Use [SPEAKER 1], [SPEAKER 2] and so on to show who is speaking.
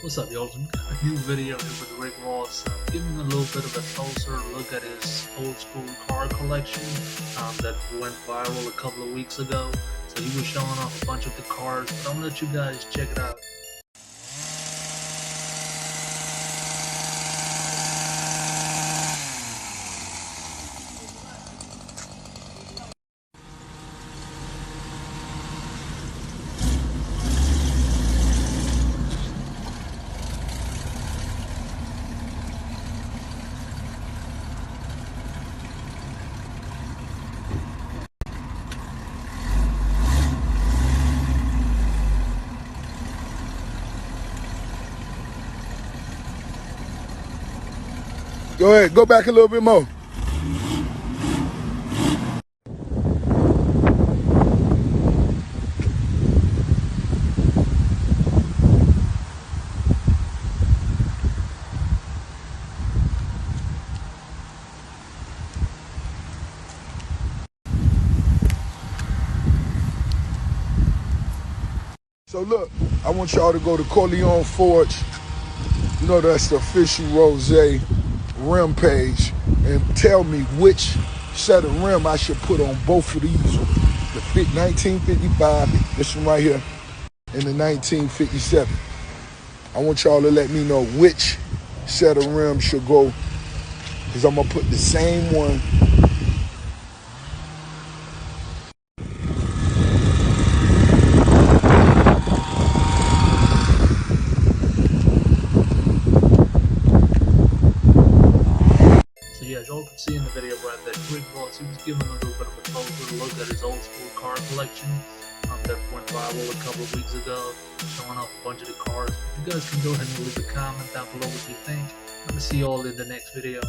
[SPEAKER 1] What's up, y'all? We got a new video here with Rick Ross, giving a little bit of a closer look at his old school car collection that went viral a couple of weeks ago. So he was showing off a bunch of the cars, but I'm gonna let you guys check it out.
[SPEAKER 2] Go ahead, go back a little bit more. So look, I want y'all to go to Corleone Forge. You know that's the official Rose rim page, and tell me which set of rim I should put on both of these. The 1955, this one right here, and the 1957. I want y'all to let me know which set of rims should go, because I'm gonna put the same one.
[SPEAKER 1] So yeah, as y'all can see in the video right there, Rick Ross, he was giving a little bit of a closer look at his old school car collection that went viral a couple of weeks ago, showing off a bunch of the cars. You guys can go ahead and leave a comment down below what you think. Let me see y'all in the next video.